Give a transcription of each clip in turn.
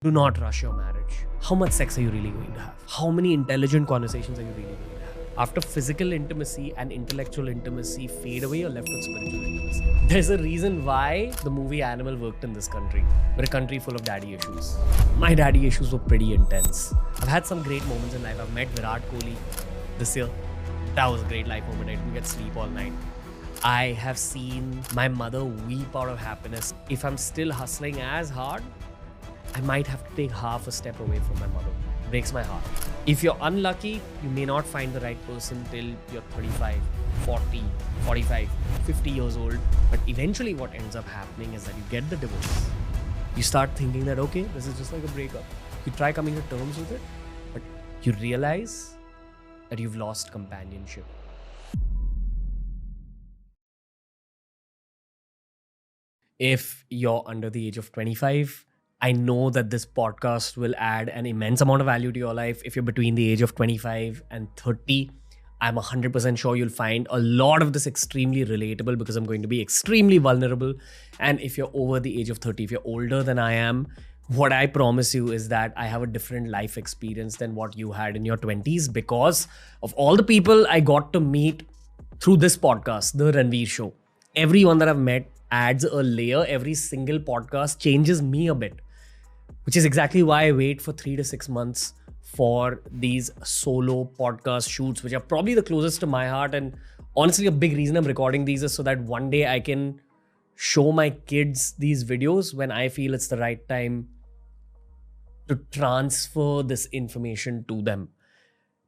Do not rush your marriage. How much sex are you really going to have? How many intelligent conversations are you really going to have? After physical intimacy and intellectual intimacy fade away, you're left with spiritual intimacy. There's a reason why the movie Animal worked in this country. We're a country full of daddy issues. My daddy issues were pretty intense. I've had some great moments in life. I've met Virat Kohli this year. That was a great life moment. I didn't get sleep all night. I have seen my mother weep out of happiness. If I'm still hustling as hard, I might have to take half a step away from my mother. Breaks my heart. If you're unlucky, you may not find the right person till you're 35, 40, 45, 50 years old. But eventually what ends up happening is that you get the divorce. You start thinking that, okay, this is just like a breakup. You try coming to terms with it, but you realize that you've lost companionship. If you're under the age of 25, I know that this podcast will add an immense amount of value to your life. If you're between the age of 25 and 30, I'm 100% sure you'll find a lot of this extremely relatable because I'm going to be extremely vulnerable. And if you're over the age of 30, if you're older than I am, what I promise you is that I have a different life experience than what you had in your 20s because of all the people I got to meet through this podcast, the Ranveer Show. Everyone that I've met adds a layer. Every single podcast changes me a bit, which is exactly why I wait for 3 to 6 months for these solo podcast shoots, which are probably the closest to my heart. And honestly, a big reason I'm recording these is so that one day I can show my kids these videos when I feel it's the right time to transfer this information to them.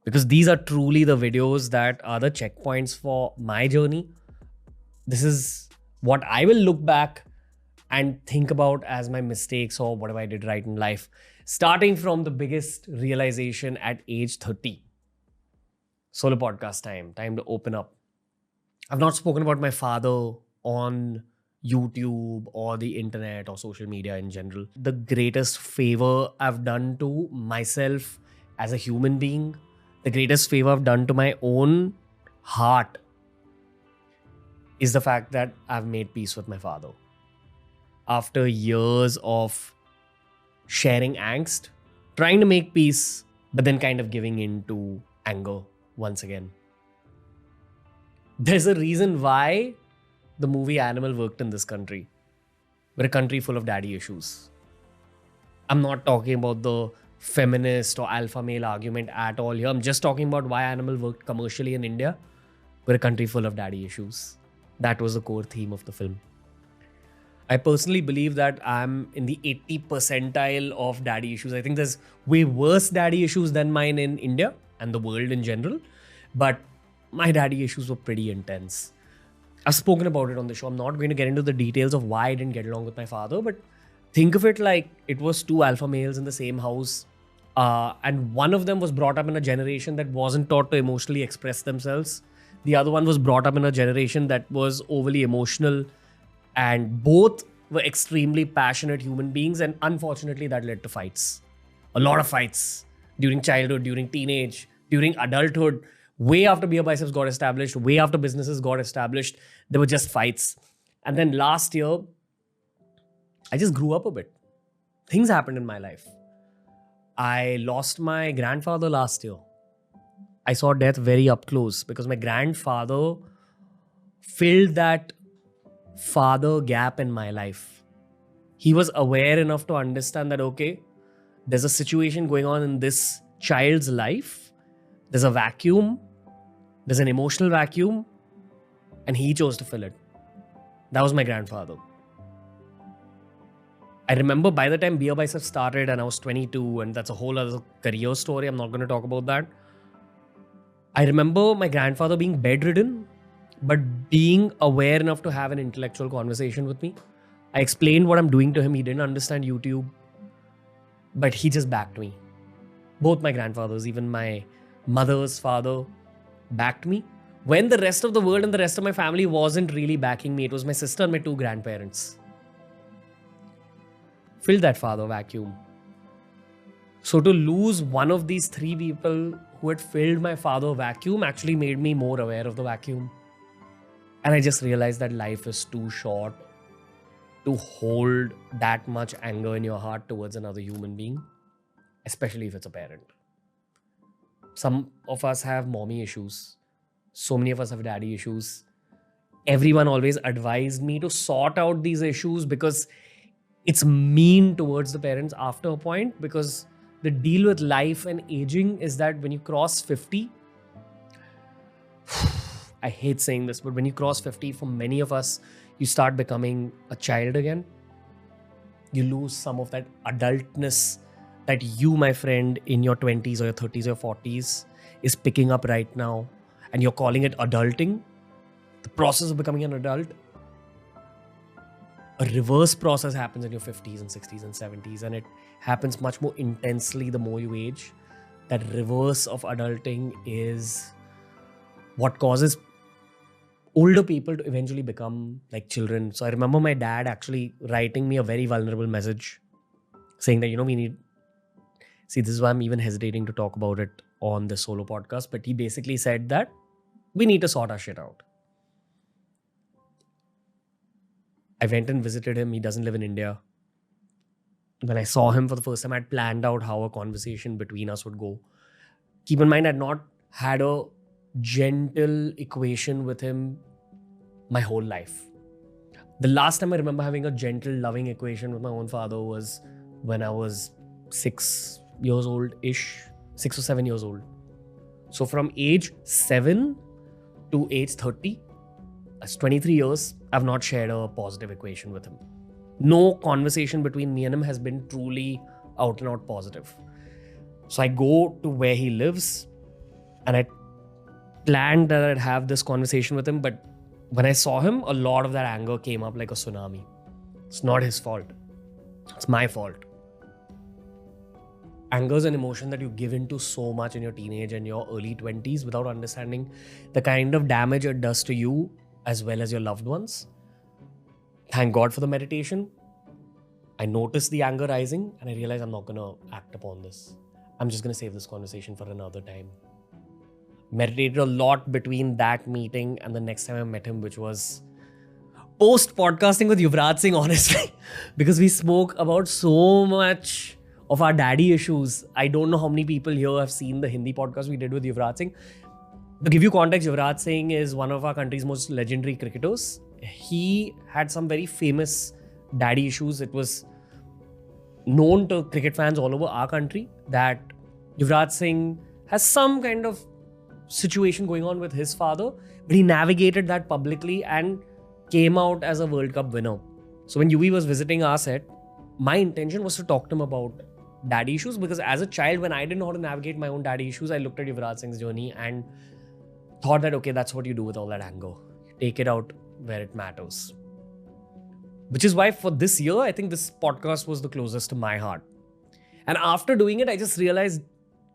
Because these are truly the videos that are the checkpoints for my journey. This is what I will look back and think about as my mistakes or whatever I did right in life. Starting from the biggest realization at age 30. Solo podcast time to open up. I've not spoken about my father on YouTube or the internet or social media in general. The greatest favor I've done to myself as a human being, the greatest favor I've done to my own heart is the fact that I've made peace with my father. After years of sharing angst, trying to make peace, but then kind of giving in to anger once again. There's a reason why the movie Animal worked in this country. We're a country full of daddy issues. I'm not talking about the feminist or alpha male argument at all here. I'm just talking about why Animal worked commercially in India. We're a country full of daddy issues. That was the core theme of the film. I personally believe that I'm in the 80 percentile of daddy issues. I think there's way worse daddy issues than mine in India and the world in general. But my daddy issues were pretty intense. I've spoken about it on the show. I'm not going to get into the details of why I didn't get along with my father, but think of it like it was two alpha males in the same house. And one of them was brought up in a generation that wasn't taught to emotionally express themselves. The other one was brought up in a generation that was overly emotional. And both were extremely passionate human beings. And unfortunately, that led to fights. A lot of fights during childhood, during teenage, during adulthood. Way after BeerBiceps got established, way after businesses got established, there were just fights. And then last year, I just grew up a bit. Things happened in my life. I lost my grandfather last year. I saw death very up close because my grandfather filled that father gap in my life. He was aware enough to understand that, okay, there's a situation going on in this child's life. There's a vacuum. There's an emotional vacuum. And he chose to fill it. That was my grandfather. I remember by the time BeerBiceps started and I was 22, and that's a whole other career story. I'm not going to talk about that. I remember my grandfather being bedridden, but being aware enough to have an intellectual conversation with me. I explained what I'm doing to him. He didn't understand YouTube, but he just backed me. Both my grandfathers, even my mother's father, backed me. When the rest of the world and the rest of my family wasn't really backing me, it was my sister and my two grandparents. Filled that father vacuum. So to lose one of these three people who had filled my father vacuum actually made me more aware of the vacuum. And I just realized that life is too short to hold that much anger in your heart towards another human being, especially if it's a parent. Some of us have mommy issues. So many of us have daddy issues. Everyone always advised me to sort out these issues because it's mean towards the parents after a point, because the deal with life and aging is that when you cross 50, I hate saying this, but when you cross 50, for many of us, you start becoming a child again. You lose some of that adultness that you, my friend, in your 20s or your 30s or 40s is picking up right now. And you're calling it adulting. The process of becoming an adult. A reverse process happens in your 50s and 60s and 70s. And it happens much more intensely the more you age. That reverse of adulting is what causes older people to eventually become like children. So I remember my dad actually writing me a very vulnerable message saying that, we need... See, this is why I'm even hesitating to talk about it on the solo podcast. But he basically said that we need to sort our shit out. I went and visited him. He doesn't live in India. When I saw him for the first time, I'd planned out how a conversation between us would go. Keep in mind, I'd not had a gentle equation with him my whole life. The last time I remember having a gentle, loving equation with my own father was when I was 6 years old-ish, 6 or 7 years old. So from age 7 to age 30, that's 23 years, I've not shared a positive equation with him. No conversation between me and him has been truly out and out positive. So I go to where he lives and I planned that I'd have this conversation with him, but when I saw him, a lot of that anger came up like a tsunami. It's not his fault. It's my fault. Anger is an emotion that you give into so much in your teenage and your early 20s without understanding the kind of damage it does to you as well as your loved ones. Thank God for the meditation. I noticed the anger rising and I realized I'm not going to act upon this. I'm just going to save this conversation for another time. Meditated a lot between that meeting and the next time I met him, which was post-podcasting with Yuvraj Singh, honestly. Because we spoke about so much of our daddy issues. I don't know how many people here have seen the Hindi podcast we did with Yuvraj Singh. To give you context, Yuvraj Singh is one of our country's most legendary cricketers. He had some very famous daddy issues. It was known to cricket fans all over our country that Yuvraj Singh has some kind of situation going on with his father, but he navigated that publicly and came out as a World Cup winner. So when UV was visiting our set, my intention was to talk to him about daddy issues, because as a child, when I didn't know how to navigate my own daddy issues, I looked at Yuvraj Singh's journey and thought that, okay, that's what you do with all that anger. Take it out where it matters. Which is why for this year, I think this podcast was the closest to my heart. And after doing it, I just realized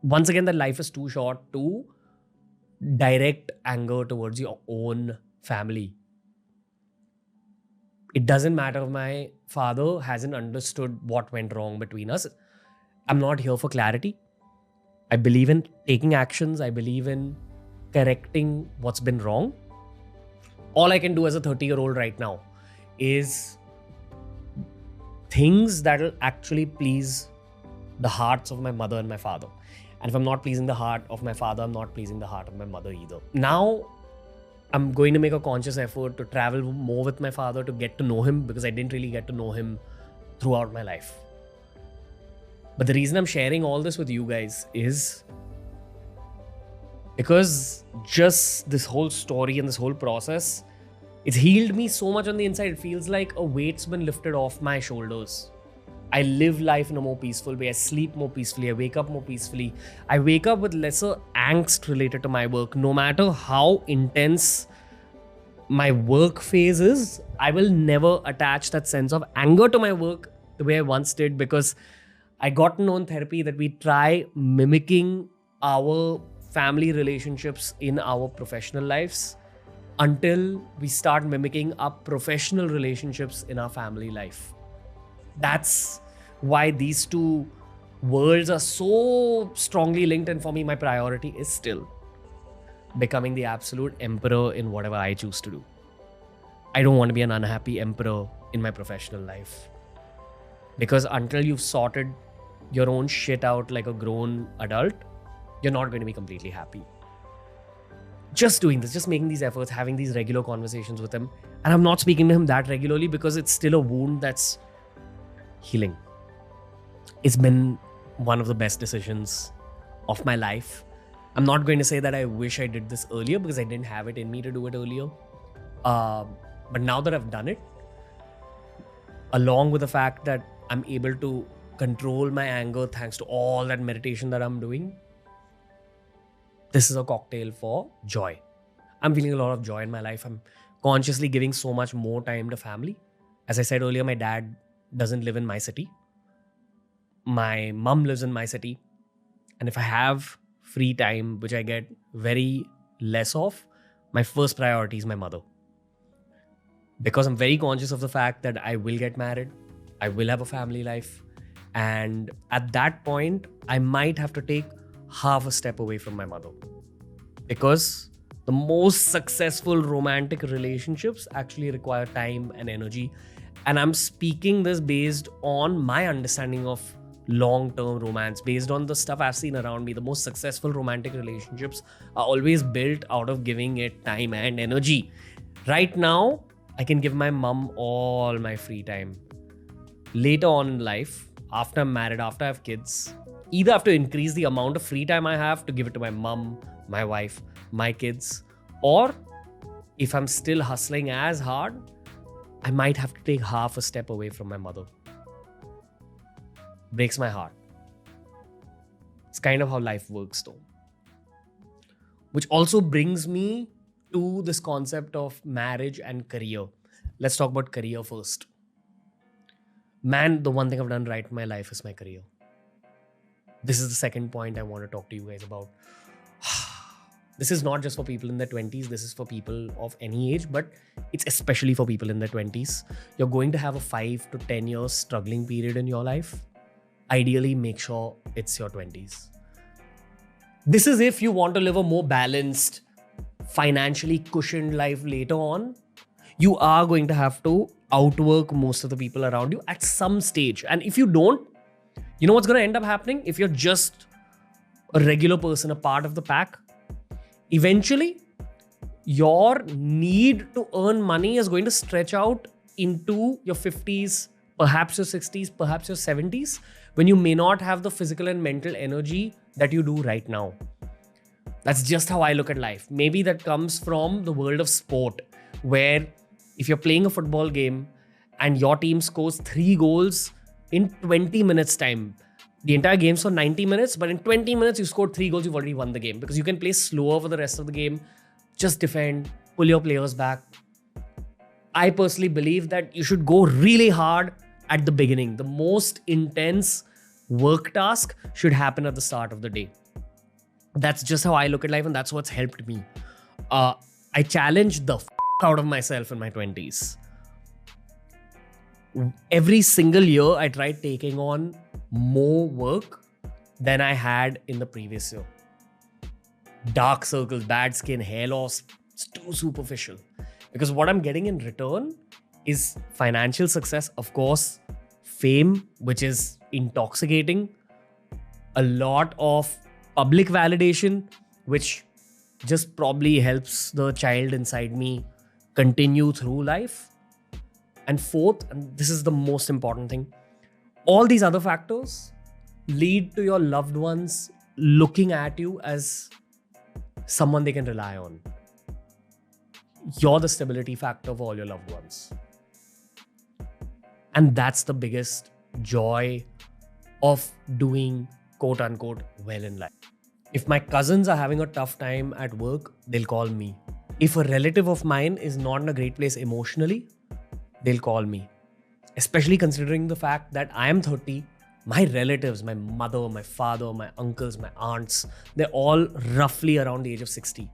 once again that life is too short to direct anger towards your own family. It doesn't matter if my father hasn't understood what went wrong between us. I'm not here for clarity. I believe in taking actions. I believe in correcting what's been wrong. All I can do as a 30-year-old right now is things that will actually please the hearts of my mother and my father. And if I'm not pleasing the heart of my father, I'm not pleasing the heart of my mother either. Now, I'm going to make a conscious effort to travel more with my father to get to know him, because I didn't really get to know him throughout my life. But the reason I'm sharing all this with you guys is because just this whole story and this whole process, it's healed me so much on the inside. It feels like a weight's been lifted off my shoulders. I live life in a more peaceful way. I sleep more peacefully. I wake up more peacefully. I wake up with lesser angst related to my work. No matter how intense my work phase is, I will never attach that sense of anger to my work the way I once did, because I got to know in therapy that we try mimicking our family relationships in our professional lives until we start mimicking our professional relationships in our family life. That's why these two worlds are so strongly linked, and for me, my priority is still becoming the absolute emperor in whatever I choose to do. I don't want to be an unhappy emperor in my professional life. Because until you've sorted your own shit out like a grown adult, you're not going to be completely happy. Just doing this, just making these efforts, having these regular conversations with him. And I'm not speaking to him that regularly because it's still a wound that's healing. It's been one of the best decisions of my life. I'm not going to say that I wish I did this earlier because I didn't have it in me to do it earlier. But now that I've done it, along with the fact that I'm able to control my anger thanks to all that meditation that I'm doing, this is a cocktail for joy. I'm feeling a lot of joy in my life. I'm consciously giving so much more time to family. As I said earlier, my dad doesn't live in my city. My mom lives in my city. And if I have free time, which I get very less of, my first priority is my mother. Because I'm very conscious of the fact that I will get married, I will have a family life. And at that point, I might have to take half a step away from my mother. Because the most successful romantic relationships actually require time and energy. And I'm speaking this based on my understanding of long-term romance, based on the stuff I've seen around me. The most successful romantic relationships are always built out of giving it time and energy. Right now, I can give my mom all my free time. Later on in life, after I'm married, after I have kids, either I have to increase the amount of free time I have to give it to my mom, my wife, my kids, or if I'm still hustling as hard, I might have to take half a step away from my mother. Breaks my heart. It's kind of how life works though. Which also brings me to this concept of marriage and career. Let's talk about career first. Man, the one thing I've done right in my life is my career. This is the second point I want to talk to you guys about. This is not just for people in their 20s. This is for people of any age, but it's especially for people in their 20s. You're going to have a 5 to 10 years struggling period in your life. Ideally, make sure it's your 20s. This is if you want to live a more balanced, financially cushioned life later on. You are going to have to outwork most of the people around you at some stage. And if you don't, you know what's going to end up happening? If you're just a regular person, a part of the pack, eventually your need to earn money is going to stretch out into your 50s, perhaps your 60s, perhaps your 70s, when you may not have the physical and mental energy that you do right now. That's just how I look at life. Maybe that comes from the world of sport, where if you're playing a football game and your team scores 3 goals in 20 minutes time, the entire game's for 90 minutes, but in 20 minutes you scored 3 goals, you've already won the game because you can play slower for the rest of the game, just defend, pull your players back. I personally believe that you should go really hard at the beginning. The most intense work task should happen at the start of the day. That's just how I look at life, and that's what's helped me. I challenged the out of myself in my 20s. Every single year, I tried taking on more work than I had in the previous year. Dark circles, bad skin, hair loss, it's too superficial. Because what I'm getting in return is financial success, of course, fame, which is intoxicating, a lot of public validation, which just probably helps the child inside me continue through life. And fourth, and this is the most important thing, all these other factors lead to your loved ones looking at you as someone they can rely on. You're the stability factor for all your loved ones. And that's the biggest joy of doing quote unquote well in life. If my cousins are having a tough time at work, they'll call me. If a relative of mine is not in a great place emotionally, they'll call me. Especially considering the fact that I am 30, my relatives, my mother, my father, my uncles, my aunts, they're all roughly around the age of 60,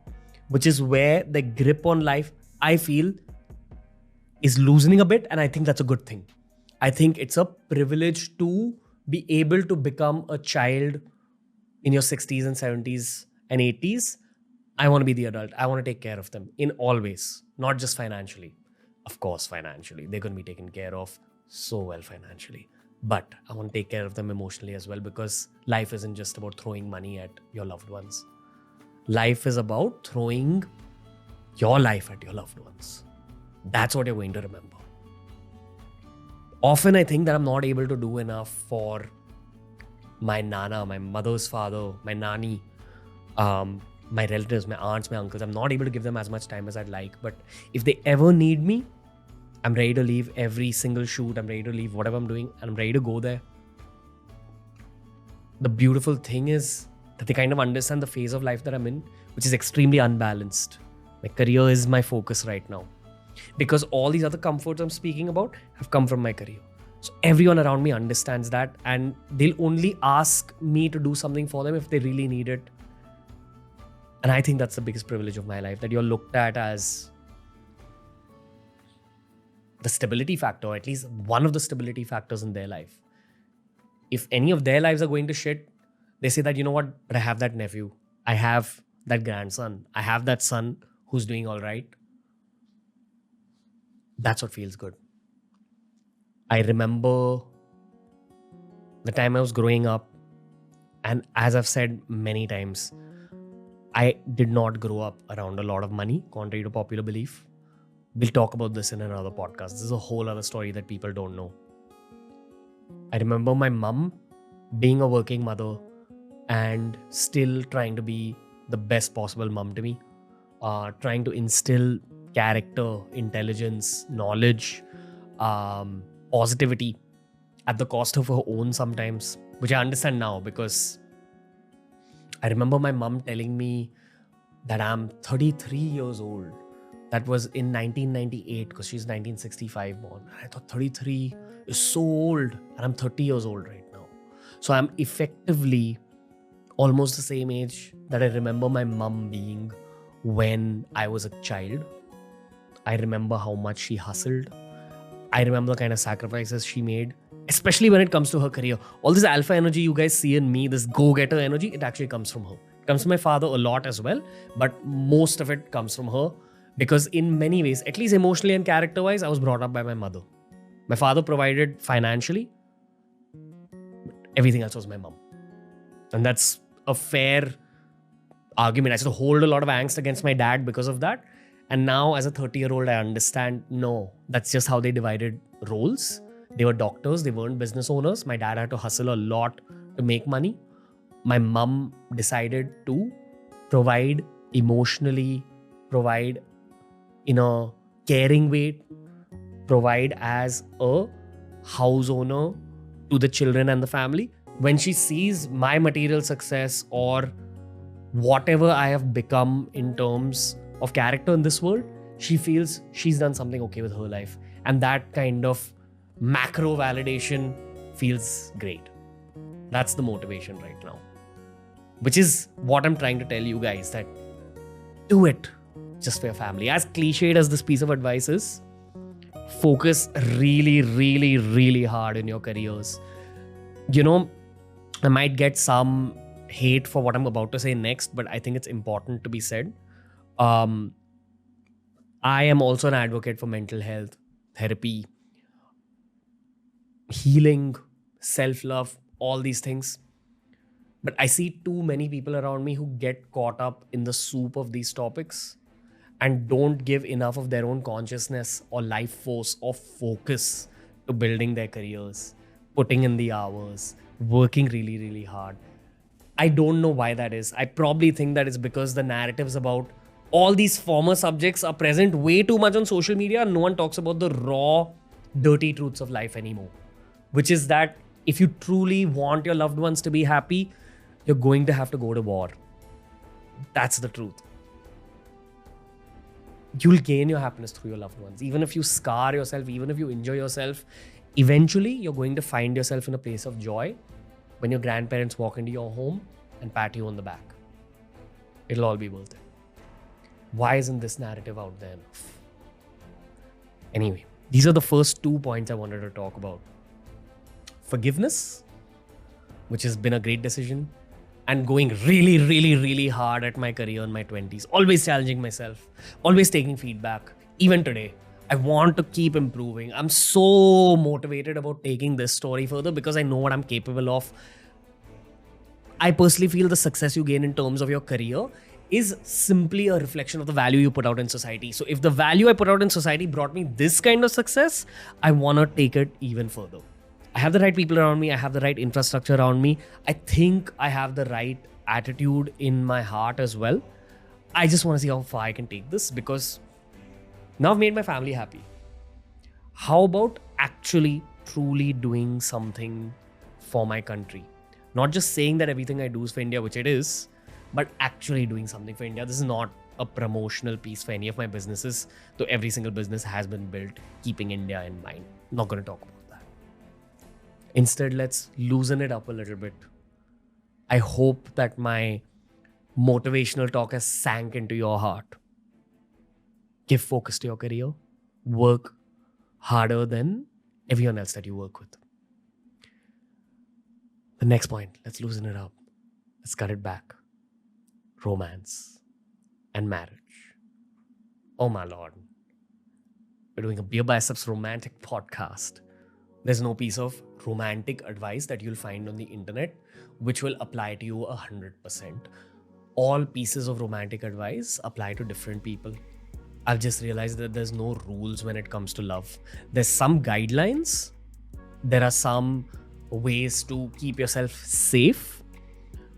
which is where the grip on life, I feel, is loosening a bit. And I think that's a good thing. I think it's a privilege to be able to become a child in your 60s and 70s and 80s. I want to be the adult. I want to take care of them in all ways, not just financially. Of course, financially. They're going to be taken care of so well financially. But I want to take care of them emotionally as well, because life isn't just about throwing money at your loved ones. Life is about throwing your life at your loved ones. That's what you're going to remember. Often I think that I'm not able to do enough for my nana, my mother's father, my nani, my relatives, my aunts, my uncles. I'm not able to give them as much time as I'd like. But if they ever need me, I'm ready to leave every single shoot. I'm ready to leave whatever I'm doing, and I'm ready to go there. The beautiful thing is that they kind of understand the phase of life that I'm in, which is extremely unbalanced. My career is my focus right now, because all these other comforts I'm speaking about have come from my career. So everyone around me understands that, and they'll only ask me to do something for them if they really need it. And I think that's the biggest privilege of my life, that you're looked at as the stability factor, or at least one of the stability factors in their life. If any of their lives are going to shit, they say that, you know what, but I have that nephew, I have that grandson, I have that son who's doing all right. That's what feels good. I remember the time I was growing up, and as I've said many times, I did not grow up around a lot of money, contrary to popular belief. We'll talk about this in another podcast. This is a whole other story that people don't know. I remember my mum being a working mother and still trying to be the best possible mum to me, trying to instill character, intelligence, knowledge, positivity at the cost of her own sometimes, which I understand now, because I remember my mum telling me that I'm 33 years old. That was in 1998, because she's 1965 born. And I thought 33 is so old, and I'm 30 years old right now. So I'm effectively almost the same age that I remember my mum being when I was a child. I remember how much she hustled. I remember the kind of sacrifices she made, especially when it comes to her career. All this alpha energy you guys see in me, this go-getter energy, it actually comes from her. It comes from my father a lot as well, but most of it comes from her, because in many ways, at least emotionally and character-wise, I was brought up by my mother. My father provided financially, but everything else was my mom. And that's a fair argument. I used to hold a lot of angst against my dad because of that. And now as a 30-year-old, I understand, no, that's just how they divided roles. They were doctors, they weren't business owners. My dad had to hustle a lot to make money. My mom decided to provide emotionally, provide in a caring way, provide as a house owner to the children and the family. When she sees my material success or whatever I have become in terms of character in this world, she feels she's done something okay with her life. And that kind of macro validation feels great. That's the motivation right now. Which is what I'm trying to tell you guys, that do it just for your family. As cliched as this piece of advice is, focus really, really, really hard in your careers. You know, I might get some hate for what I'm about to say next, but I think it's important to be said. I am also an advocate for mental health, therapy, healing, self-love, all these things. But I see too many people around me who get caught up in the soup of these topics and don't give enough of their own consciousness or life force or focus to building their careers, putting in the hours, working really, really hard. I don't know why that is. I probably think that it's because the narratives about all these former subjects are present way too much on social media, and no one talks about the raw, dirty truths of life anymore. Which is that if you truly want your loved ones to be happy, you're going to have to go to war. That's the truth. You'll gain your happiness through your loved ones. Even if you scar yourself, even if you injure yourself, eventually you're going to find yourself in a place of joy when your grandparents walk into your home and pat you on the back. It'll all be worth it. Why isn't this narrative out there enough? Anyway, these are the first 2 points I wanted to talk about. Forgiveness, which has been a great decision, and going really, really, really hard at my career in my 20s. Always challenging myself, always taking feedback. Even today, I want to keep improving. I'm so motivated about taking this story further because I know what I'm capable of. I personally feel the success you gain in terms of your career is simply a reflection of the value you put out in society. So if the value I put out in society brought me this kind of success, I want to take it even further. I have the right people around me. I have the right infrastructure around me. I think I have the right attitude in my heart as well. I just want to see how far I can take this because now I've made my family happy. How about actually truly doing something for my country? Not just saying that everything I do is for India, which it is, but actually doing something for India. This is not a promotional piece for any of my businesses, though every single business has been built keeping India in mind. I'm not going to talk about that. Instead, let's loosen it up a little bit. I hope that my motivational talk has sank into your heart. Give focus to your career. Work harder than everyone else that you work with. The next point, let's loosen it up. Let's cut it back. Romance and marriage. Oh my Lord. We're doing a BeerBiceps romantic podcast. There's no piece of romantic advice that you'll find on the internet which will apply to you 100%. All pieces of romantic advice apply to different people. I've just realized that there's no rules when it comes to love. There's some guidelines. There are some ways to keep yourself safe,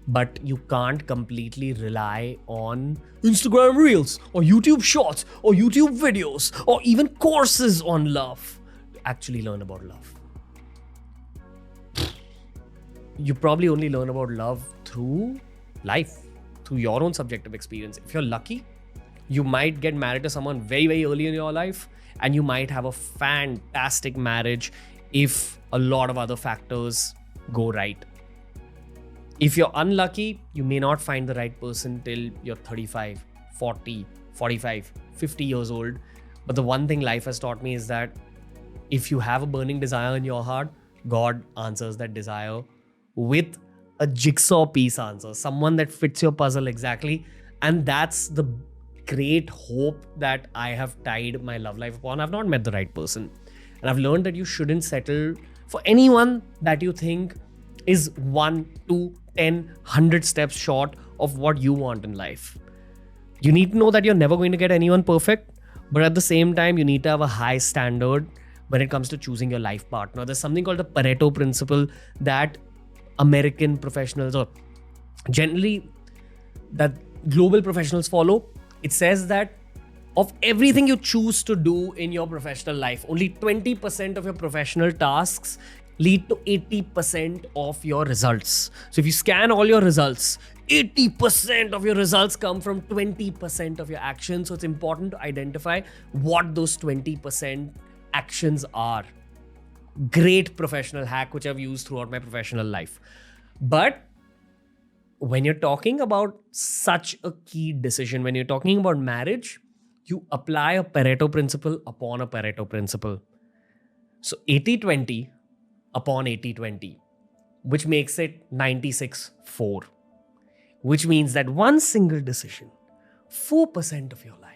but you can't completely rely on Instagram Reels or YouTube Shorts or YouTube videos or even courses on love to actually learn about love. You probably only learn about love through life, through your own subjective experience. If you're lucky, you might get married to someone very, very early in your life, and you might have a fantastic marriage if a lot of other factors go right. If you're unlucky, you may not find the right person till you're 35, 40, 45, 50 years old. But the one thing life has taught me is that if you have a burning desire in your heart, God answers that desire with a jigsaw piece answer, someone that fits your puzzle exactly. And that's the great hope that I have tied my love life upon. I've not met the right person. And I've learned that you shouldn't settle for anyone that you think is 1, 2, 10, 100 steps short of what you want in life. You need to know that you're never going to get anyone perfect, but at the same time, you need to have a high standard when it comes to choosing your life partner. There's something called the Pareto principle that American professionals, or generally that global professionals follow. It says that of everything you choose to do in your professional life, only 20% of your professional tasks lead to 80% of your results. So if you scan all your results, 80% of your results come from 20% of your actions. So it's important to identify what those 20% actions are. Great professional hack, which I've used throughout my professional life. But when you're talking about such a key decision, when you're talking about marriage, you apply a Pareto principle upon a Pareto principle. So 80-20 upon 80-20, which makes it 96-4, which means that one single decision, 4% of your life,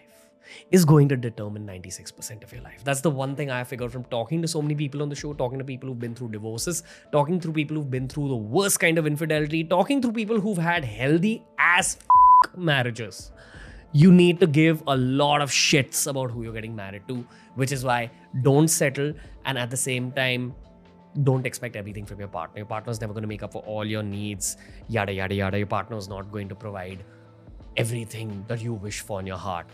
is going to determine 96% of your life. That's the one thing I figured from talking to so many people on the show, talking to people who've been through divorces, talking through people who've been through the worst kind of infidelity, talking through people who've had healthy as marriages. You need to give a lot of shits about who you're getting married to, which is why don't settle, and at the same time, don't expect everything from your partner. Your partner's never going to make up for all your needs, yada, yada, yada. Your partner's not going to provide everything that you wish for in your heart.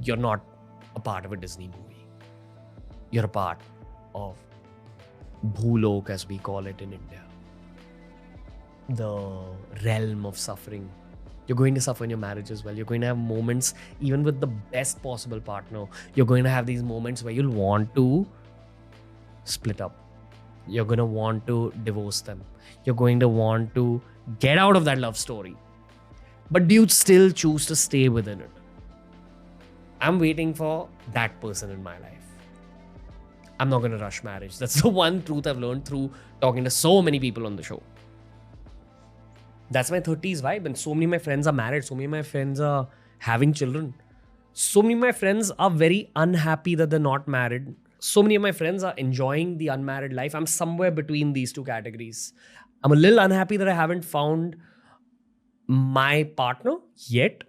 You're not a part of a Disney movie. You're a part of Bhulok, as we call it in India. The realm of suffering. You're going to suffer in your marriage as well. You're going to have moments, even with the best possible partner, you're going to have these moments where you'll want to split up. You're going to want to divorce them. You're going to want to get out of that love story. But do you still choose to stay within it? I'm waiting for that person in my life. I'm not going to rush marriage. That's the one truth I've learned through talking to so many people on the show. That's my 30s vibe, and so many of my friends are married. So many of my friends are having children. So many of my friends are very unhappy that they're not married. So many of my friends are enjoying the unmarried life. I'm somewhere between these two categories. I'm a little unhappy that I haven't found my partner yet.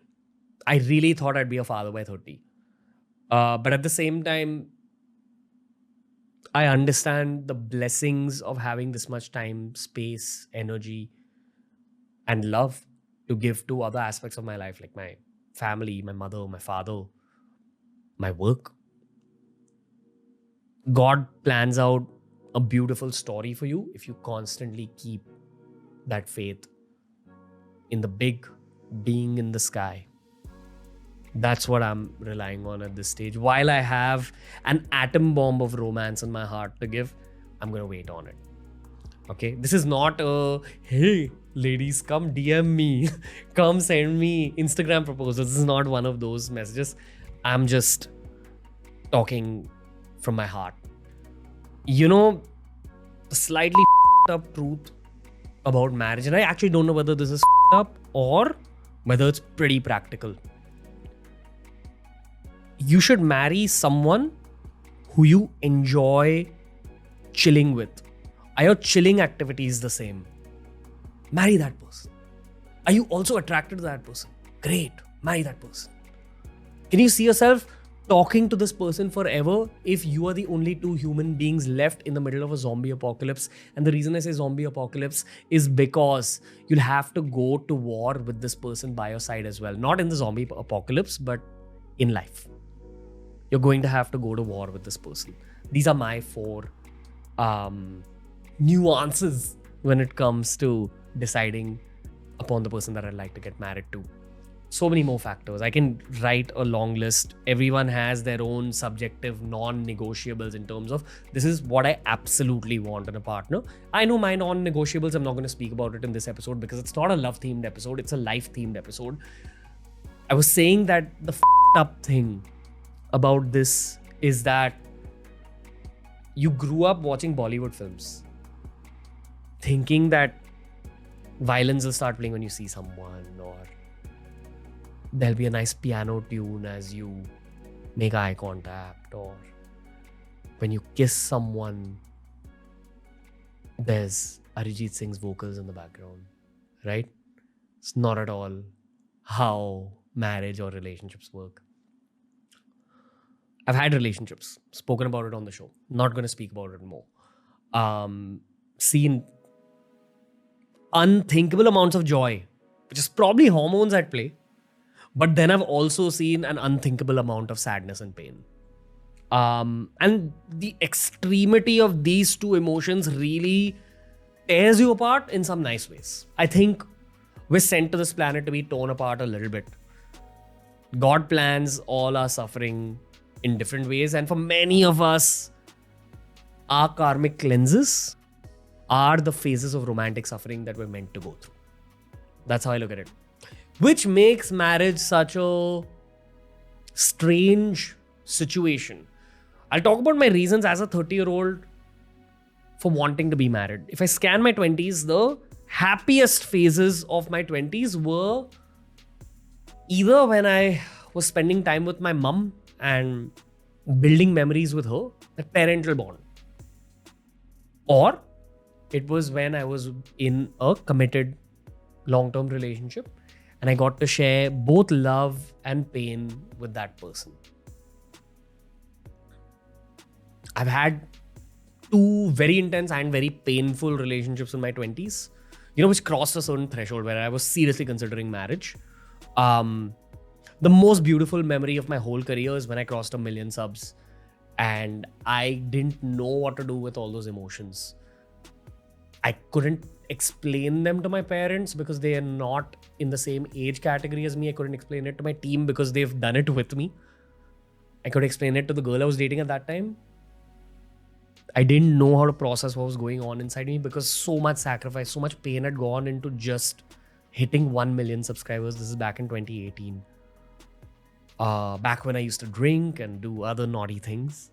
I really thought I'd be a father by 30. But at the same time, I understand the blessings of having this much time, space, energy, and love to give to other aspects of my life, like my family, my mother, my father, my work. God plans out a beautiful story for you if you constantly keep that faith in the big being in the sky. That's what I'm relying on at this stage. While I have an atom bomb of romance in my heart to give, I'm going to wait on it. Okay? This is not a, hey, ladies, come DM me, come send me Instagram proposals. This is not one of those messages. I'm just talking from my heart. You know, the slightly up truth about marriage, and I actually don't know whether this is up or whether it's pretty practical. You should marry someone who you enjoy chilling with. Are your chilling activities the same? Marry that person. Are you also attracted to that person? Great, marry that person. Can you see yourself talking to this person forever if you are the only two human beings left in the middle of a zombie apocalypse? And the reason I say zombie apocalypse is because you'll have to go to war with this person by your side as well. Not in the zombie apocalypse, but in life. You're going to have to go to war with this person. These are my 4 nuances when it comes to deciding upon the person that I'd like to get married to. So many more factors. I can write a long list. Everyone has their own subjective non-negotiables in terms of this is what I absolutely want in a partner. I know my non-negotiables. I'm not going to speak about it in this episode because it's not a love-themed episode. It's a life-themed episode. I was saying that the up thing about this is that you grew up watching Bollywood films thinking that violins will start playing when you see someone, or there'll be a nice piano tune as you make eye contact, or when you kiss someone, there's Arijit Singh's vocals in the background, right? It's not at all how marriage or relationships work. I've had relationships, spoken about it on the show. Not going to speak about it more. Seen unthinkable amounts of joy, which is probably hormones at play. But then I've also seen an unthinkable amount of sadness and pain. And the extremity of these two emotions really tears you apart in some nice ways. I think we're sent to this planet to be torn apart a little bit. God plans all our suffering in different ways. And for many of us, our karmic cleanses are the phases of romantic suffering that we're meant to go through. That's how I look at it. Which makes marriage such a strange situation. I'll talk about my reasons as a 30-year-old for wanting to be married. If I scan my 20s, the happiest phases of my 20s were either when I was spending time with my mum and building memories with her, that parental bond. Or it was when I was in a committed long-term relationship and I got to share both love and pain with that person. I've had 2 very intense and very painful relationships in my 20s, which crossed a certain threshold where I was seriously considering marriage. The most beautiful memory of my whole career is when I crossed 1 million subs and I didn't know what to do with all those emotions. I couldn't explain them to my parents because they are not in the same age category as me. I couldn't explain it to my team because they've done it with me. I could explain it to the girl I was dating at that time. I didn't know how to process what was going on inside me because so much sacrifice, so much pain had gone into just hitting 1 million subscribers. This is back in 2018. Back when I used to drink and do other naughty things.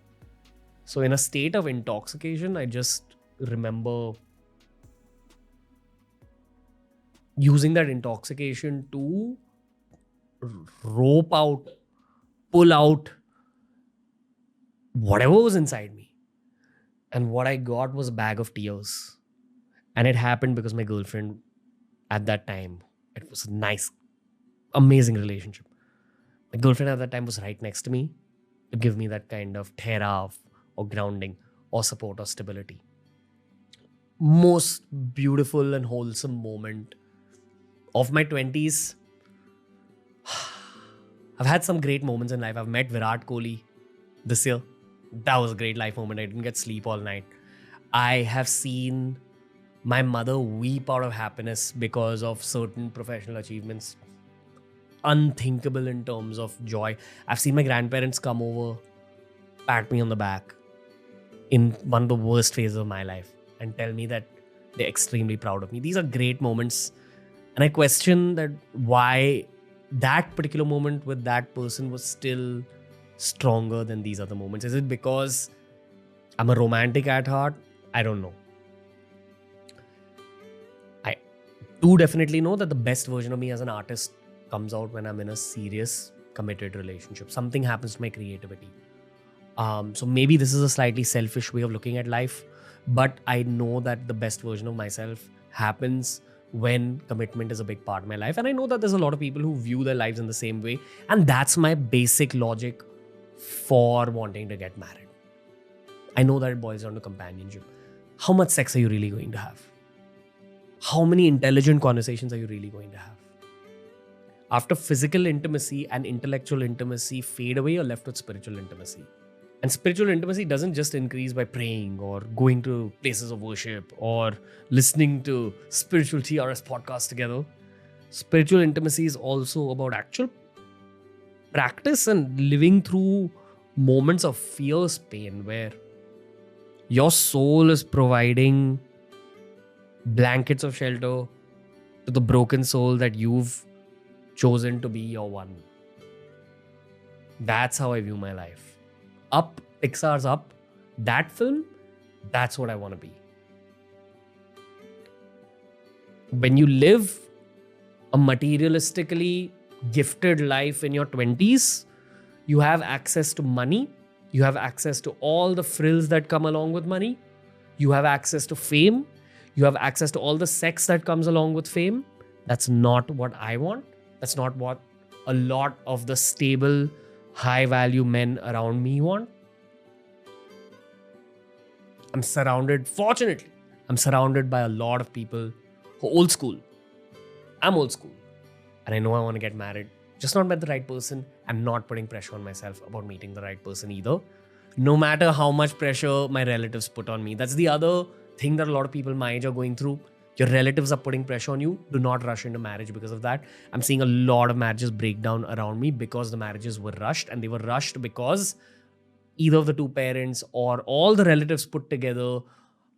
So in a state of intoxication, I just remember using that intoxication to rope out pull out whatever was inside me. And what I got was a bag of tears. And it happened because my girlfriend at that time, it was a nice, amazing relationship. My girlfriend at that time was right next to me to give me that kind of thera or grounding or support or stability. Most beautiful and wholesome moment of my 20s. I've had some great moments in life. I've met Virat Kohli this year. That was a great life moment. I didn't get sleep all night. I have seen my mother weep out of happiness because of certain professional achievements. Unthinkable in terms of joy. I've seen my grandparents come over, pat me on the back in one of the worst phases of my life and tell me that they're extremely proud of me. These are great moments. And I question that why that particular moment with that person was still stronger than these other moments. Is it because I'm a romantic at heart? I don't know. I do definitely know that the best version of me as an artist comes out when I'm in a serious, committed relationship. Something happens to my creativity. So maybe this is a slightly selfish way of looking at life, but I know that the best version of myself happens when commitment is a big part of my life. And I know that there's a lot of people who view their lives in the same way. And that's my basic logic for wanting to get married. I know that it boils down to companionship. How much sex are you really going to have? How many intelligent conversations are you really going to have? After physical intimacy and intellectual intimacy fade away, you're left with spiritual intimacy. And spiritual intimacy doesn't just increase by praying or going to places of worship or listening to spiritual TRS podcasts together. Spiritual intimacy is also about actual practice and living through moments of fierce pain where your soul is providing blankets of shelter to the broken soul that you've chosen to be your one. That's how I view my life. Up, Pixar's Up, that film, that's what I want to be. When you live a materialistically gifted life in your 20s, you have access to money, you have access to all the frills that come along with money, you have access to fame, you have access to all the sex that comes along with fame. That's not what I want. That's not what a lot of the stable, high-value men around me want. Fortunately, I'm surrounded by a lot of people who are old school. I'm old school. And I know I want to get married. Just not met the right person. I'm not putting pressure on myself about meeting the right person either. No matter how much pressure my relatives put on me. That's the other thing that a lot of people my age are going through. Your relatives are putting pressure on you. Do not rush into marriage because of that. I'm seeing a lot of marriages break down around me because the marriages were rushed, and they were rushed because either of the two parents or all the relatives put together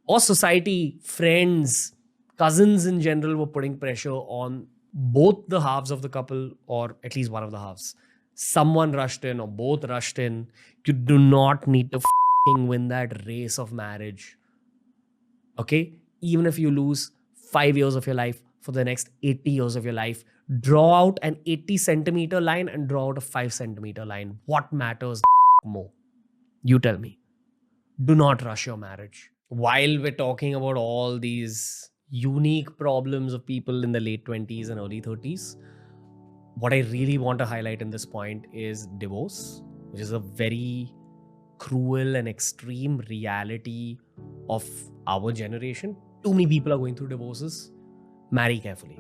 or society, friends, cousins in general were putting pressure on both the halves of the couple or at least one of the halves. Someone rushed in or both rushed in. You do not need to win that race of marriage. Okay? Even if you lose 5 years of your life for the next 80 years of your life, draw out an 80 centimeter line and draw out a 5 centimeter line. What matters more? You tell me. Do not rush your marriage. While we're talking about all these unique problems of people in the late 20s and early 30s, what I really want to highlight in this point is divorce, which is a very cruel and extreme reality of our generation. Too many people are going through divorces. Marry carefully.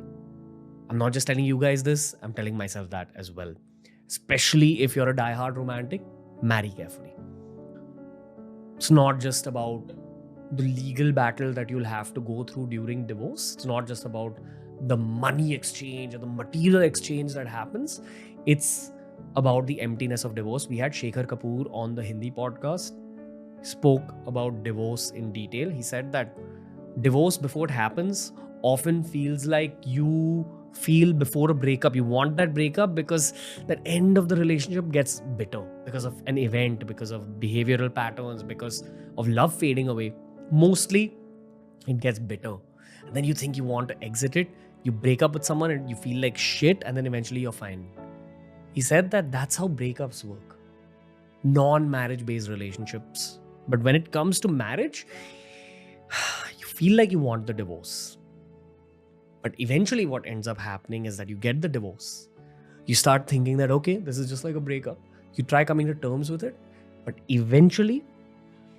I'm not just telling you guys this, I'm telling myself that as well. Especially if you're a diehard romantic, marry carefully. It's not just about the legal battle that you'll have to go through during divorce. It's not just about the money exchange or the material exchange that happens. It's about the emptiness of divorce. We had Shekhar Kapoor on the Hindi podcast, spoke about divorce in detail. He said that divorce before it happens often feels like you feel before a breakup. You want that breakup because that end of the relationship gets bitter because of an event, because of behavioral patterns, because of love fading away. Mostly it gets bitter. And then you think you want to exit it. You break up with someone and you feel like shit, and then eventually you're fine. He said that that's how breakups work. Non-marriage based relationships. But when it comes to marriage, you feel like you want the divorce. But eventually what ends up happening is that you get the divorce. You start thinking that, okay, this is just like a breakup. You try coming to terms with it. But eventually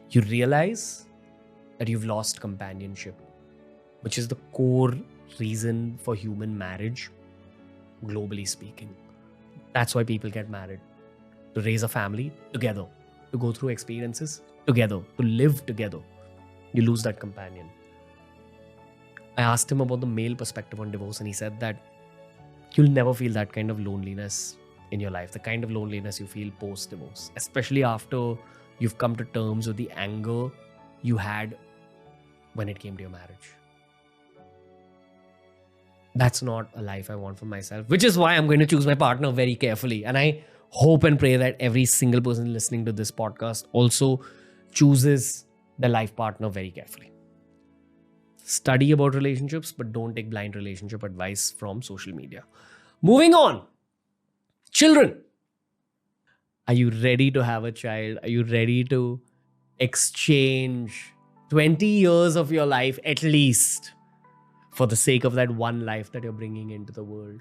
you realize that you've lost companionship, which is the core reason for human marriage, globally speaking. That's why people get married. To raise a family together, to go through experiences together, to live together. You lose that companion. I asked him about the male perspective on divorce, and he said that you'll never feel that kind of loneliness in your life, the kind of loneliness you feel post-divorce, especially after you've come to terms with the anger you had when it came to your marriage. That's not a life I want for myself, which is why I'm going to choose my partner very carefully. And I hope and pray that every single person listening to this podcast also chooses their life partner very carefully. Study about relationships, but don't take blind relationship advice from social media. Moving on. Children. Are you ready to have a child? Are you ready to exchange 20 years of your life at least for the sake of that one life that you're bringing into the world?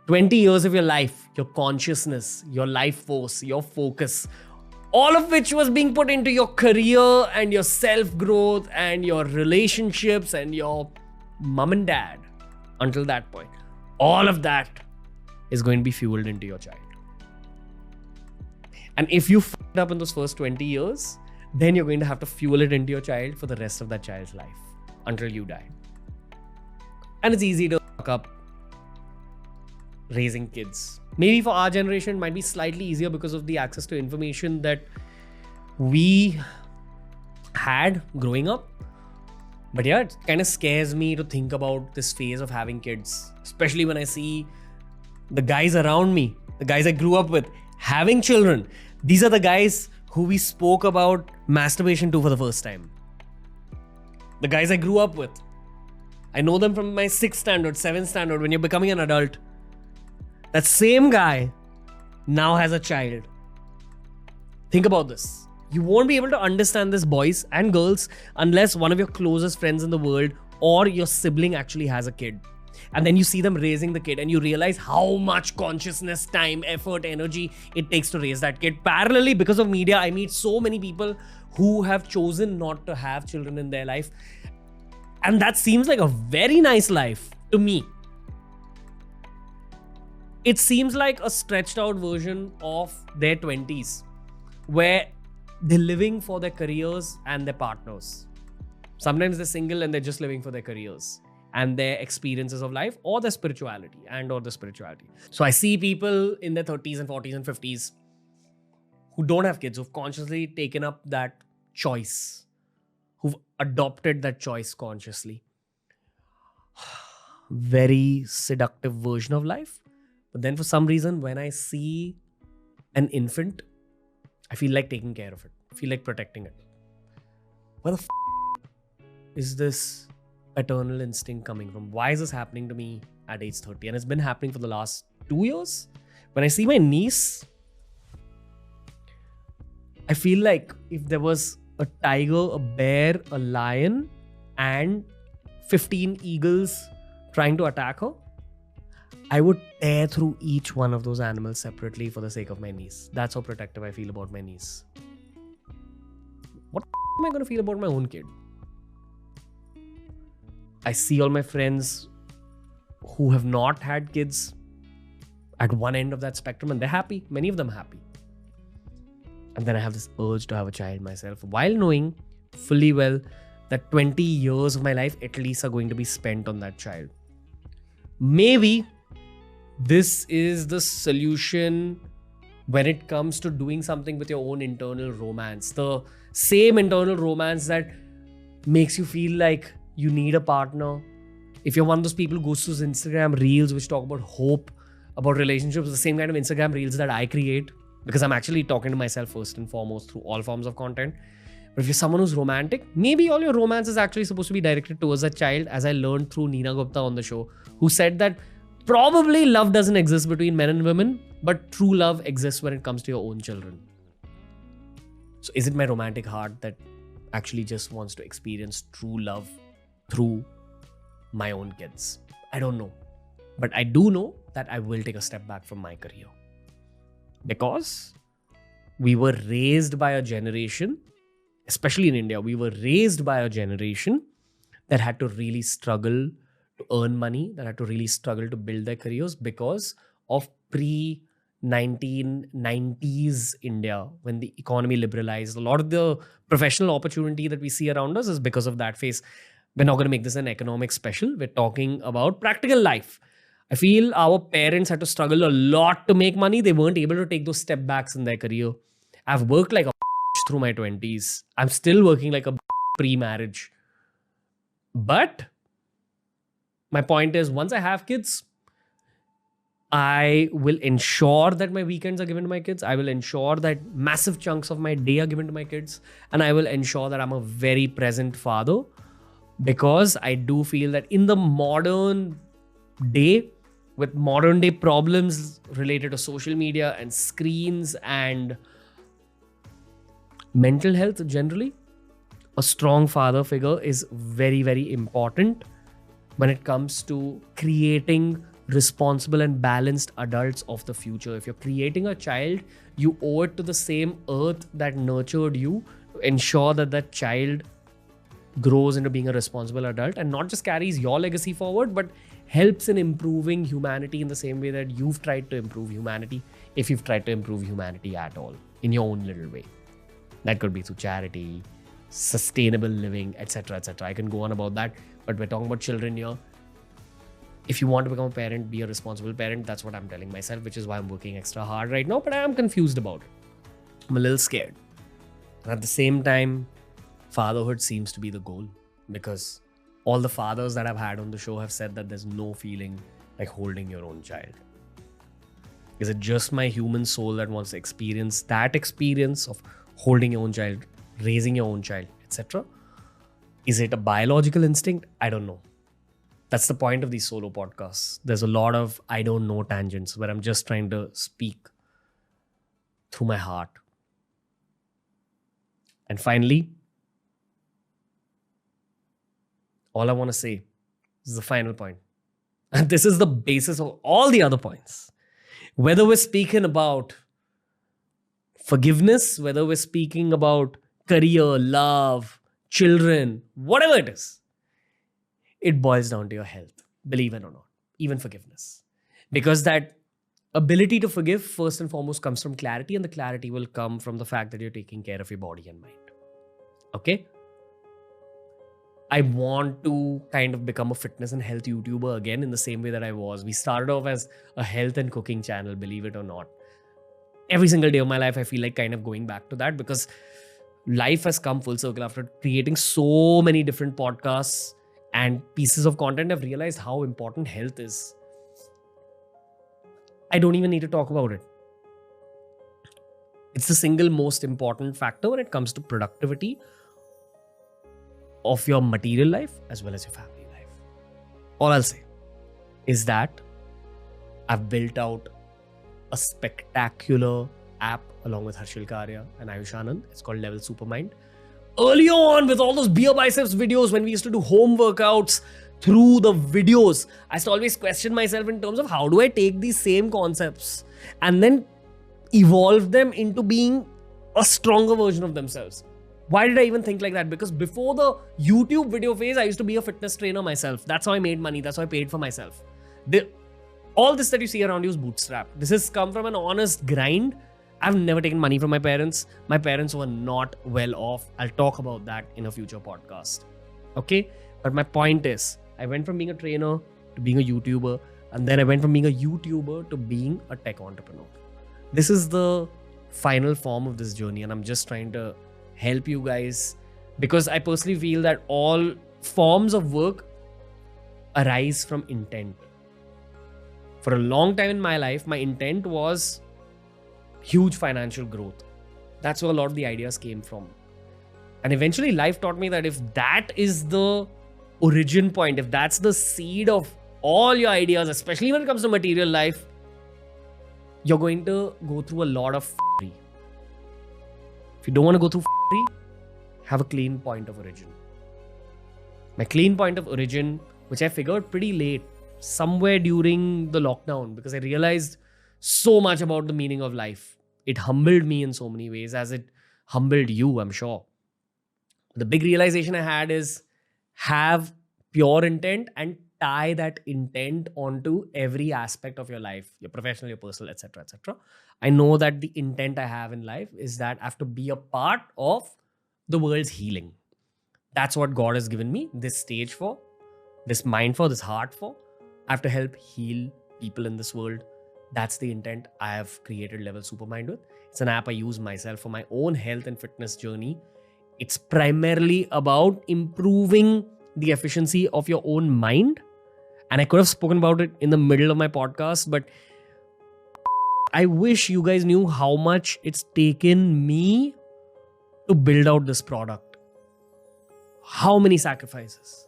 20 years of your life, your consciousness, your life force, your focus, all of which was being put into your career and your self-growth and your relationships and your mom and dad until that point. All of that is going to be fueled into your child. And if you f***ed up in those first 20 years, then you're going to have to fuel it into your child for the rest of that child's life until you die. And it's easy to fuck up raising kids. Maybe for our generation, it might be slightly easier because of the access to information that we had growing up. But yeah, it kind of scares me to think about this phase of having kids, especially when I see the guys around me, the guys I grew up with, having children. These are the guys who we spoke about masturbation to for the first time. The guys I grew up with. I know them from my 6th standard, 7th standard, when you're becoming an adult. That same guy now has a child. Think about this. You won't be able to understand this, boys and girls, unless one of your closest friends in the world or your sibling actually has a kid. And then you see them raising the kid and you realize how much consciousness, time, effort, energy it takes to raise that kid. Parallelly, because of media, I meet so many people who have chosen not to have children in their life. And that seems like a very nice life to me. It seems like a stretched out version of their 20s where they're living for their careers and their partners. Sometimes they're single and they're just living for their careers and their experiences of life or their spirituality or the spirituality. So I see people in their 30s and 40s and 50s who don't have kids, who've consciously taken up that choice, who've adopted that choice consciously. Very seductive version of life. But then for some reason, when I see an infant, I feel like taking care of it. I feel like protecting it. Where the is this paternal instinct coming from? Why is this happening to me at age 30? And it's been happening for the last 2 years. When I see my niece, I feel like if there was a tiger, a bear, a lion, and 15 eagles trying to attack her, I would tear through each one of those animals separately for the sake of my niece. That's how protective I feel about my niece. What am I going to feel about my own kid? I see all my friends who have not had kids at one end of that spectrum and they're happy. Many of them happy. And then I have this urge to have a child myself, while knowing fully well that 20 years of my life at least are going to be spent on that child. Maybe this is the solution when it comes to doing something with your own internal romance. The same internal romance that makes you feel like you need a partner. If you're one of those people who goes to Instagram reels which talk about hope, about relationships, the same kind of Instagram reels that I create, because I'm actually talking to myself first and foremost through all forms of content. But if you're someone who's romantic, maybe all your romance is actually supposed to be directed towards a child, as I learned through Neena Gupta on the show, who said that Probably love doesn't exist between men and women, but true love exists when it comes to your own children. So is it my romantic heart that actually just wants to experience true love through my own kids? I don't know. But I do know that I will take a step back from my career. Because we were raised by a generation, especially in India, we were raised by a generation that had to really struggle to earn money, that had to really struggle to build their careers because of pre-1990s India, when the economy liberalized. A lot of the professional opportunity that we see around us is because of that phase. We're not going to make this an economic special. We're talking about practical life. I feel our parents had to struggle a lot to make money. They weren't able to take those step backs in their career. I've worked like a through my 20s. I'm still working like a pre-marriage. But my point is, once I have kids, I will ensure that my weekends are given to my kids. I will ensure that massive chunks of my day are given to my kids. And I will ensure that I'm a very present father. Because I do feel that in the modern day, with modern day problems related to social media and screens and mental health generally, a strong father figure is very, very important when it comes to creating responsible and balanced adults of the future. If you're creating a child, you owe it to the same earth that nurtured you to ensure that that child grows into being a responsible adult and not just carries your legacy forward, but helps in improving humanity in the same way that you've tried to improve humanity, if you've tried to improve humanity at all, in your own little way. That could be through charity, sustainable living, etc., etc. I can go on about that, but we're talking about children here. If you want to become a parent, be a responsible parent. That's what I'm telling myself, which is why I'm working extra hard right now, but I am confused about it. I'm a little scared. And at the same time, fatherhood seems to be the goal, because all the fathers that I've had on the show have said that there's no feeling like holding your own child. Is it just my human soul that wants to experience that experience of holding your own child, raising your own child, etc.? Is it a biological instinct? I don't know. That's the point of these solo podcasts. There's a lot of I don't know tangents where I'm just trying to speak through my heart. And finally, all I want to say is the final point. And this is the basis of all the other points. Whether we're speaking about forgiveness, whether we're speaking about career, love, children, whatever it is, it boils down to your health, believe it or not, even forgiveness. Because that ability to forgive, first and foremost, comes from clarity, and the clarity will come from the fact that you're taking care of your body and mind. Okay? I want to kind of become a fitness and health YouTuber again in the same way that I was. We started off as a health and cooking channel, believe it or not. Every single day of my life, I feel like kind of going back to that, because life has come full circle. After creating so many different podcasts and pieces of content, I've realized how important health is. I don't even need to talk about it. It's the single most important factor when it comes to productivity of your material life as well as your family life. All I'll say is that I've built out a spectacular app along with Harshil Karya and Ayush Anand. It's called Level Supermind. Earlier on, with all those BeerBiceps videos, when we used to do home workouts through the videos, I used to always question myself in terms of how do I take these same concepts and then evolve them into being a stronger version of themselves. Why did I even think like that? Because before the YouTube video phase, I used to be a fitness trainer myself. That's how I made money. That's how I paid for myself. All this that you see around you is bootstrap. This has come from an honest grind. I've never taken money from my parents. My parents were not well off. I'll talk about that in a future podcast. Okay? But my point is, I went from being a trainer to being a YouTuber. And then I went from being a YouTuber to being a tech entrepreneur. This is the final form of this journey. And I'm just trying to help you guys, because I personally feel that all forms of work arise from intent. For a long time in my life, my intent was huge financial growth. That's where a lot of the ideas came from. And eventually life taught me that if that is the origin point, if that's the seed of all your ideas, especially when it comes to material life, you're going to go through a lot of f***ery. If you don't want to go through f***ery, have a clean point of origin. My clean point of origin, which I figured pretty late, somewhere during the lockdown, because I realized so much about the meaning of life. It humbled me in so many ways, as it humbled you, I'm sure. The big realization I had is have pure intent and tie that intent onto every aspect of your life, your professional, your personal, etc., etc. I know that the intent I have in life is that I have to be a part of the world's healing. That's what God has given me this stage for, this mind for, this heart for. I have to help heal people in this world. That's the intent I have created Level Supermind with. It's an app I use myself for my own health and fitness journey. It's primarily about improving the efficiency of your own mind. And I could have spoken about it in the middle of my podcast, but I wish you guys knew how much it's taken me to build out this product. How many sacrifices.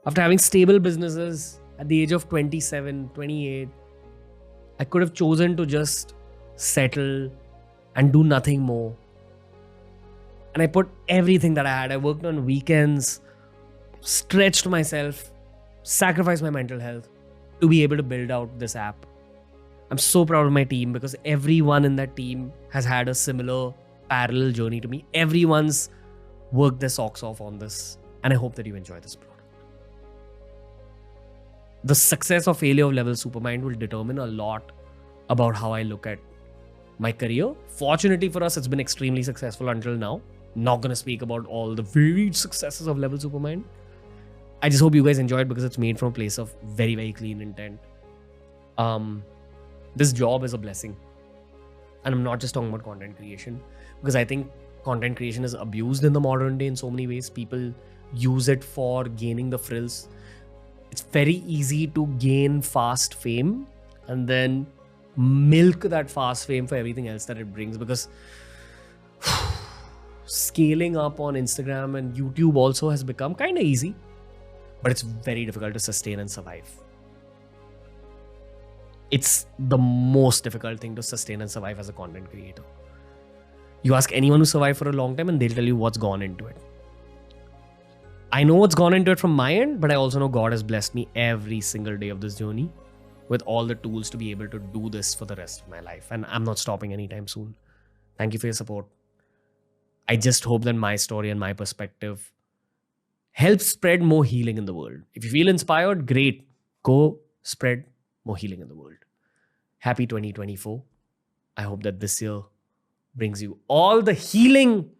After having stable businesses at the age of 27, 28, I could have chosen to just settle and do nothing more. And I put everything that I had. I worked on weekends, stretched myself, sacrificed my mental health to be able to build out this app. I'm so proud of my team because everyone in that team has had a similar parallel journey to me. Everyone's worked their socks off on this. And I hope that you enjoy this product. The success or failure of Level Supermind will determine a lot about how I look at my career. Fortunately for us, it's been extremely successful until now. Not going to speak about all the varied successes of Level Supermind. I just hope you guys enjoy it because it's made from a place of very, very clean intent. This job is a blessing. And I'm not just talking about content creation, because I think content creation is abused in the modern day in so many ways. People use it for gaining the frills. It's very easy to gain fast fame and then milk that fast fame for everything else that it brings, because scaling up on Instagram and YouTube also has become kind of easy, but it's very difficult to sustain and survive. It's the most difficult thing to sustain and survive as a content creator. You ask anyone who survived for a long time and they'll tell you what's gone into it. I know what's gone into it from my end, but I also know God has blessed me every single day of this journey with all the tools to be able to do this for the rest of my life. And I'm not stopping anytime soon. Thank you for your support. I just hope that my story and my perspective helps spread more healing in the world. If you feel inspired, great. Go spread more healing in the world. Happy 2024. I hope that this year brings you all the healing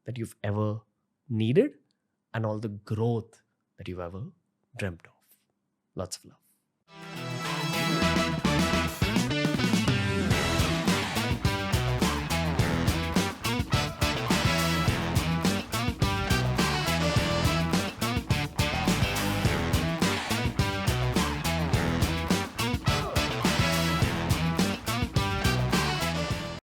that you've ever needed and all the growth that you've ever dreamt of. Lots of love.